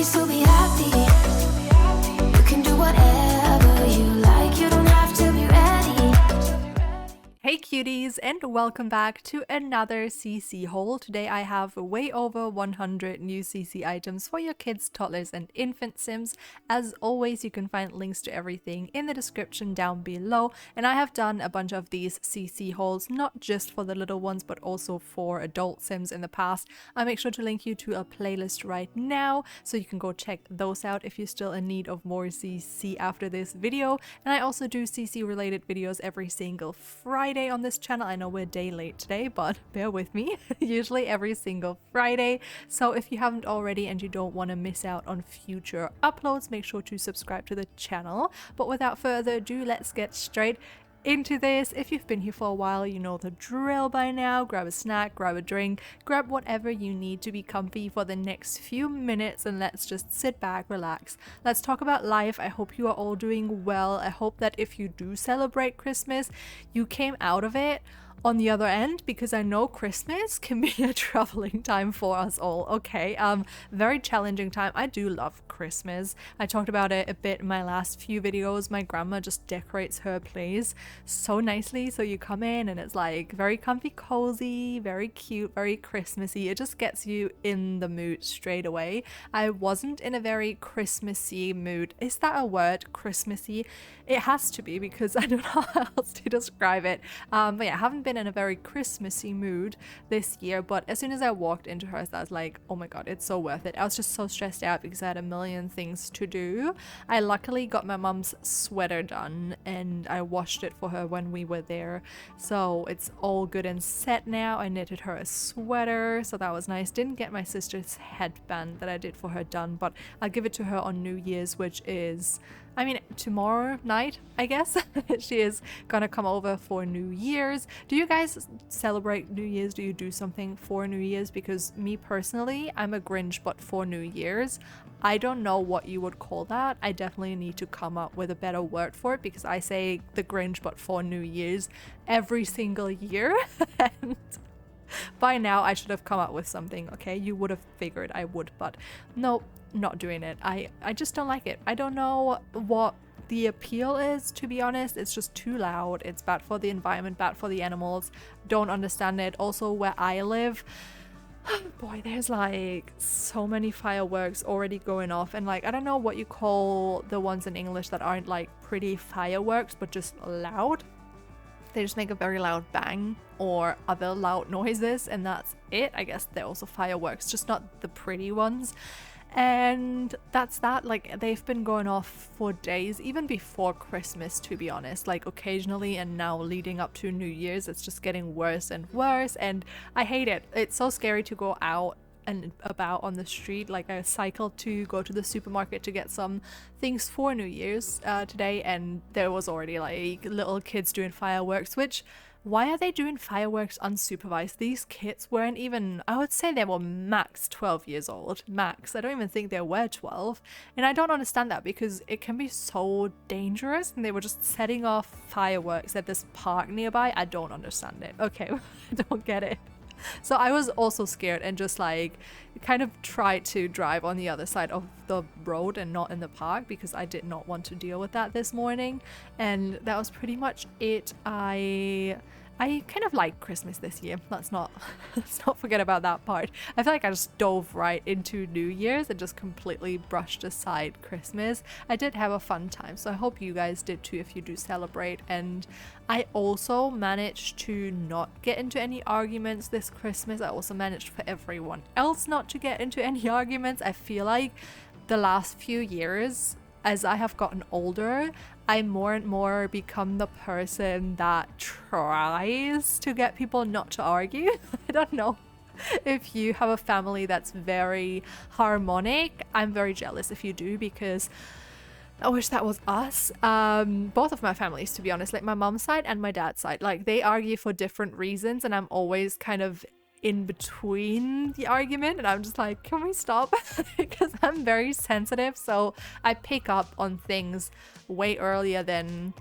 still be happy. You can do whatever you like. You don't have to be ready. Hey cuties, and welcome back to another CC haul. Today I have way over 100 new CC items for your kids, toddlers and infant sims. As always, you can find links to everything in the description down below, and I have done a bunch of these CC hauls not just for the little ones but also for adult sims in the past. I'll make sure to link you to a playlist right now so you can go check those out if you're still in need of more CC after this video. And I also do CC related videos every single Friday on this channel. I know we're a day late today, but bear with me. Usually every single Friday. So if you haven't already and you don't want to miss out on future uploads, make sure to subscribe to the channel. But without further ado, let's get straight into this. If you've been here for a while, you know the drill by now. Grab a snack, grab a drink, grab whatever you need to be comfy for the next few minutes, and let's just sit back, relax. Let's talk about life. I hope you are all doing well. I hope that if you do celebrate Christmas, you came out of it on the other end, because I know Christmas can be a troubling time for us all. Okay, very challenging time. I do love Christmas. I talked about it a bit in my last few videos. My grandma just decorates her place so nicely, so you come in and it's like very comfy, cozy, very cute, very Christmassy. It just gets you in the mood straight away. I wasn't in a very Christmassy mood. Is that a word? Christmassy? It has to be, because I don't know how else to describe it. But yeah, I haven't been in a very Christmassy mood this year, but as soon as I walked into hers, I was like, oh my god, it's so worth it. I was just so stressed out because I had a million things to do. I luckily got my mum's sweater done and I washed it for her when we were there, so it's all good and set now. I knitted her a sweater, so that was nice. Didn't get my sister's headband that I did for her done, but I'll give it to her on New Year's, which is, I mean, tomorrow night, I guess. She is gonna come over for New Year's. Do you guys celebrate New Year's? Do you do something for New Year's? Because me personally, I'm a Grinch, but for New Year's, I don't know what you would call that. I definitely need to come up with a better word for it, because I say the Grinch, but for New Year's every single year. And by now I should have come up with something. Okay, you would have figured I would, but no, not doing it. I just don't like it. I don't know what the appeal is, to be honest. It's just too loud. It's bad for the environment, bad for the animals. Don't understand it. Also, where I live, boy, there's like so many fireworks already going off, and like, I don't know what you call the ones in English that aren't like pretty fireworks but just loud. They just make a very loud bang or other loud noises, and that's it. I guess they're also fireworks, just not the pretty ones. And that's that. Like, they've been going off for days, even before Christmas, to be honest. Like, occasionally, and now leading up to New Year's, it's just getting worse and worse, and I hate it. It's so scary to go out and about on the street. Like, I cycled to go to the supermarket to get some things for New Year's today, and there was already like little kids doing fireworks, which, why are they doing fireworks unsupervised? These kids weren't even, I would say they were max 12 years old. Max. I don't even think they were 12. And I don't understand that, because it can be so dangerous, and they were just setting off fireworks at this park nearby. I don't understand it. Okay, I don't get it. So I was also scared and just like kind of tried to drive on the other side of the road and not in the park, because I did not want to deal with that this morning. And that was pretty much it. I kind of like Christmas this year. Let's not forget about that part. I feel like I just dove right into New Year's and just completely brushed aside Christmas. I did have a fun time, so I hope you guys did too if you do celebrate. And I also managed to not get into any arguments this Christmas. I also managed for everyone else not to get into any arguments. I feel like the last few years, as I have gotten older, I more and more become the person that tries to get people not to argue. I don't know if you have a family that's very harmonic. I'm very jealous if you do, because I wish that was us. Both of my families, to be honest, like my mom's side and my dad's side, like they argue for different reasons, and I'm always kind of in between the argument, and I'm just like, can we stop? Because I'm very sensitive, so I pick up on things way earlier than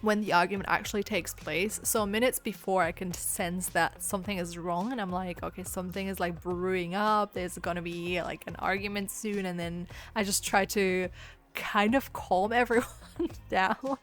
when the argument actually takes place. So minutes before, I can sense that something is wrong, and I'm like, okay, something is like brewing up, there's gonna be like an argument soon, and then I just try to kind of calm everyone down.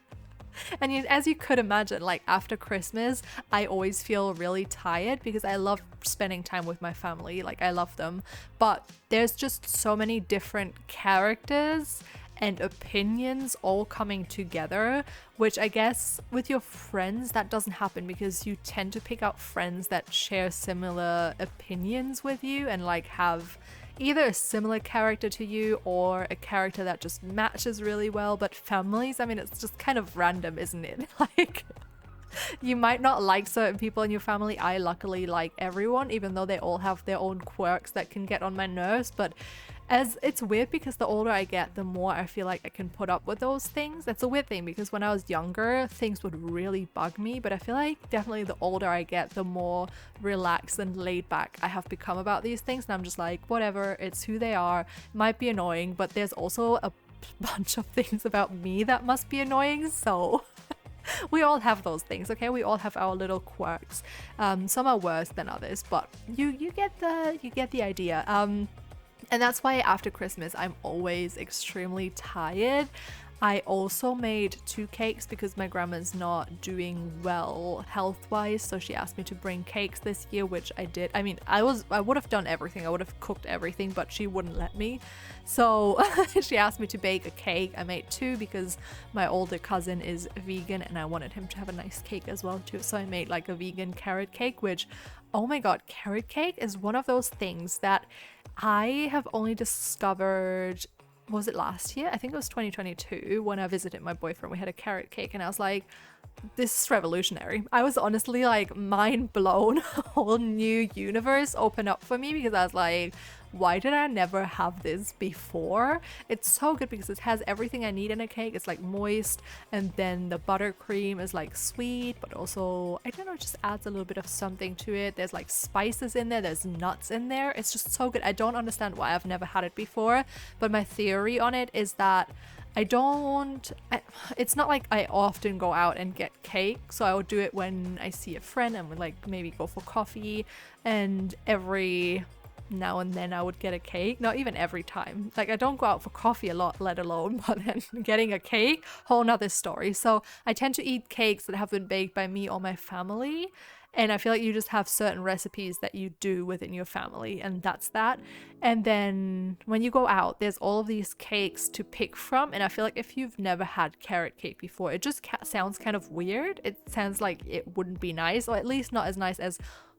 And as you could imagine, like after Christmas, I always feel really tired because I love spending time with my family. Like I love them, but there's just so many different characters and opinions all coming together, which I guess with your friends that doesn't happen because you tend to pick out friends that share similar opinions with you and like have either a similar character to you or a character that just matches really well. But families, I mean, it's just kind of random, isn't it? Like you might not like certain people in your family. I luckily like everyone, even though they all have their own quirks that can get on my nerves. But as it's weird because the older I get, the more I feel like I can put up with those things. That's a weird thing because when I was younger, things would really bug me. But I feel like definitely the older I get, the more relaxed and laid back I have become about these things. And I'm just like, whatever, it's who they are. It might be annoying, but there's also a bunch of things about me that must be annoying. So we all have those things, okay? We all have our little quirks. Some are worse than others, but you get the idea. And that's why after Christmas, I'm always extremely tired. I also made 2 cakes because my grandma's not doing well health-wise, so she asked me to bring cakes this year, which I did. I mean, I would have done everything. I would have cooked everything, but she wouldn't let me. So she asked me to bake a cake. I made 2 because my older cousin is vegan and I wanted him to have a nice cake as well too. So I made like a vegan carrot cake, which, oh my god, carrot cake is one of those things that I have only discovered, was it last year? I think it was 2022 when I visited my boyfriend. We had a carrot cake and I was like, this is revolutionary. I was honestly like mind blown. A whole new universe opened up for me because I was like, why did I never have this before? It's so good because it has everything I need in a cake. It's like moist, and then the buttercream is like sweet, but also, I don't know, it just adds a little bit of something to it. There's like spices in there, there's nuts in there. It's just so good. I don't understand why I've never had it before, but my theory on it is that it's not like I often go out and get cake, so I would do it when I see a friend and would like maybe go for coffee, and every now and then I would get a cake. Not even every time. Like I don't go out for coffee a lot, let alone, but then getting a cake, whole nother story. So I tend to eat cakes that have been baked by me or my family. And I feel like you just have certain recipes that you do within your family, and that's that. And then when you go out, there's all of these cakes to pick from. And I feel like if you've never had carrot cake before, it just sounds kind of weird. It sounds like it wouldn't be nice, or at least not as nice as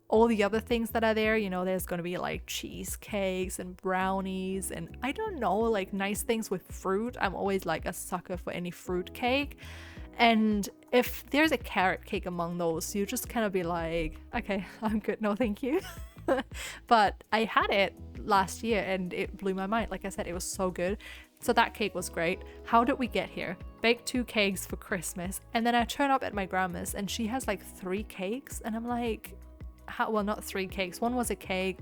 all the other things that are there. You know, there's gonna be like cheesecakes and brownies and I don't know, like nice things with fruit. I'm always like a sucker for any fruit cake. And if there's a carrot cake among those, you just kind of be like, okay, I'm good, no thank you. But I had it last year and it blew my mind. Like I said, it was so good. So that cake was great. How did we get here? Baked 2 cakes for Christmas, and then I turn up at my grandma's and she has like 3 cakes, and I'm like, how? Well, not 3 cakes. One was a cake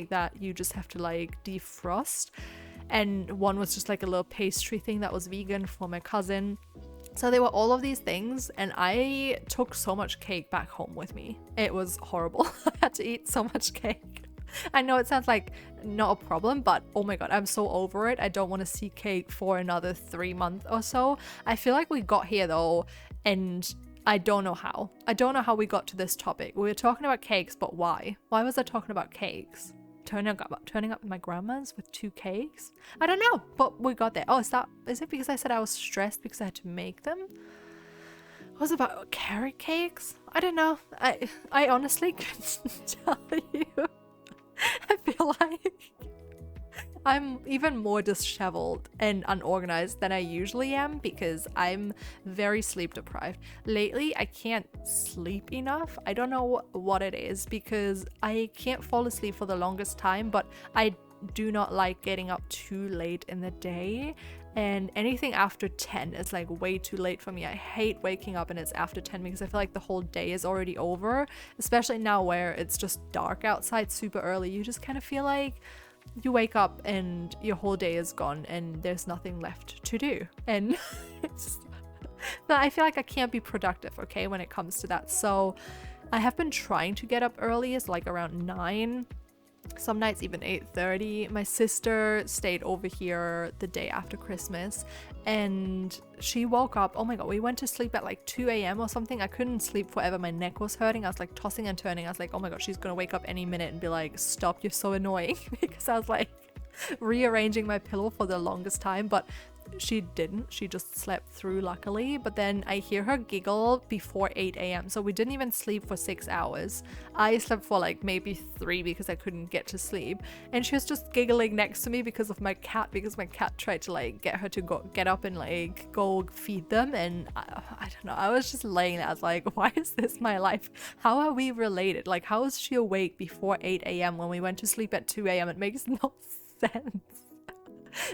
that you just have to like defrost, and one was just like a little pastry thing that was vegan for my cousin. So they were all of these things, and I took so much cake back home with me. It was horrible. I had to eat so much cake. I know it sounds like not a problem, but oh my god, I'm so over it. I don't want to see cake for another 3 months or so. I feel like we got here though, and I don't know how. I don't know how we got to this topic. We were talking about cakes, but why? Why was I talking about cakes? Turning up at my grandma's with 2 cakes? I don't know, but we got there. Oh, is it because I said I was stressed because I had to make them? What was it about carrot cakes? I don't know. I honestly couldn't tell you. I feel like I'm even more disheveled and unorganized than I usually am because I'm very sleep deprived. Lately, I can't sleep enough. I don't know what it is because I can't fall asleep for the longest time, but I do not like getting up too late in the day. And anything after 10 is like way too late for me. I hate waking up and it's after 10 because I feel like the whole day is already over, especially now where it's just dark outside super early. You just kind of feel like you wake up and your whole day is gone and there's nothing left to do. And No, I feel like I can't be productive, okay, when it comes to that. So I have been trying to get up early, it's like around 9. Some nights even 8:30. My sister stayed over here the day after Christmas and she woke up. Oh my god, we went to sleep at like 2 a.m. or something. I couldn't sleep forever. My neck was hurting. I was like tossing and turning. I was like, oh my god, she's gonna wake up any minute and be like, stop, you're so annoying. Because I was like rearranging my pillow for the longest time, but she didn't. She just slept through, luckily. But then I hear her giggle before 8 a.m. So we didn't even sleep for 6 hours. I slept for like maybe 3 because I couldn't get to sleep. And she was just giggling next to me because of my cat, because my cat tried to like get her to get up and like go feed them. And I don't know. I was just laying there. I was like, why is this my life? How are we related? Like, how is she awake before 8 a.m. when we went to sleep at 2 a.m.? It makes no sense.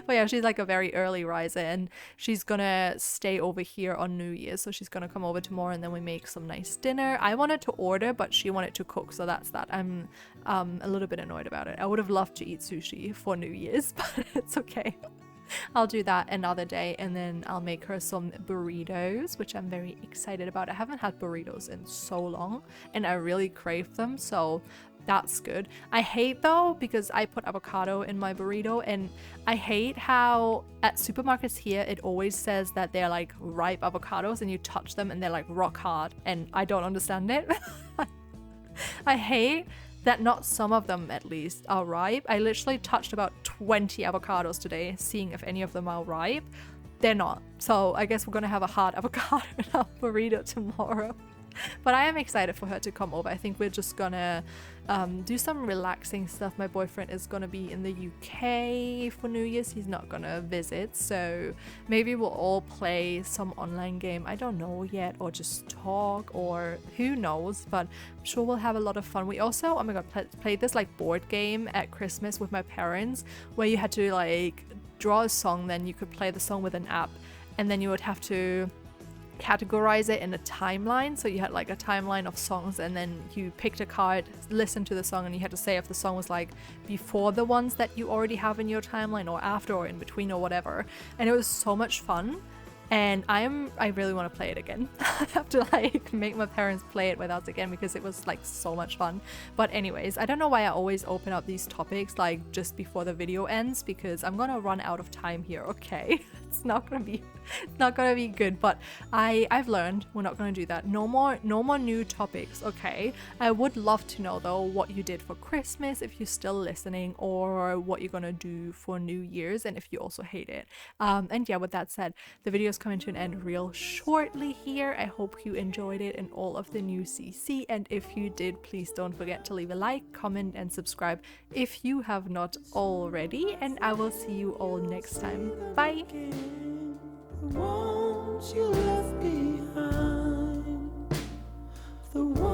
But yeah, she's like a very early riser and she's gonna stay over here on New Year's. So she's gonna come over tomorrow and then we make some nice dinner. I wanted to order, but she wanted to cook, so that's that. I'm a little bit annoyed about it. I would have loved to eat sushi for New Year's, but it's okay. I'll do that another day and then I'll make her some burritos, which I'm very excited about. I haven't had burritos in so long and I really crave them, so that's good. I hate though, because I put avocado in my burrito and I hate how at supermarkets here it always says that they're like ripe avocados and you touch them and they're like rock hard, and I don't understand it. I hate that not some of them at least are ripe. I literally touched about 20 avocados today, seeing if any of them are ripe. They're not. So I guess we're gonna have a hard avocado in our burrito tomorrow. But I am excited for her to come over. I think we're just gonna do some relaxing stuff. My boyfriend is gonna be in the UK for New Year's. He's not gonna visit, so maybe we'll all play some online game. I don't know yet, or just talk, or who knows, but I'm sure we'll have a lot of fun. We also, oh my god, played this like board game at Christmas with my parents where you had to like draw a song, then you could play the song with an app, and then you would have to categorize it in a timeline. So you had like a timeline of songs and then you picked a card, listened to the song, and you had to say if the song was like before the ones that you already have in your timeline or after or in between or whatever. And it was so much fun. And I really want to play it again. I have to like make my parents play it with us again because it was like so much fun. But anyways, I don't know why I always open up these topics like just before the video ends, because I'm gonna run out of time here, okay? It's not gonna be good, but I've learned we're not gonna do that. No more new topics, okay? I would love to know though what you did for Christmas if you're still listening, or what you're gonna do for New Year's, and if you also hate it. And yeah, with that said, the video's coming to an end real shortly here. I hope you enjoyed it and all of the new CC, and if you did, please don't forget to leave a like, comment and subscribe if you have not already, and I will see you all next time. Bye. The ones you left behind, the ones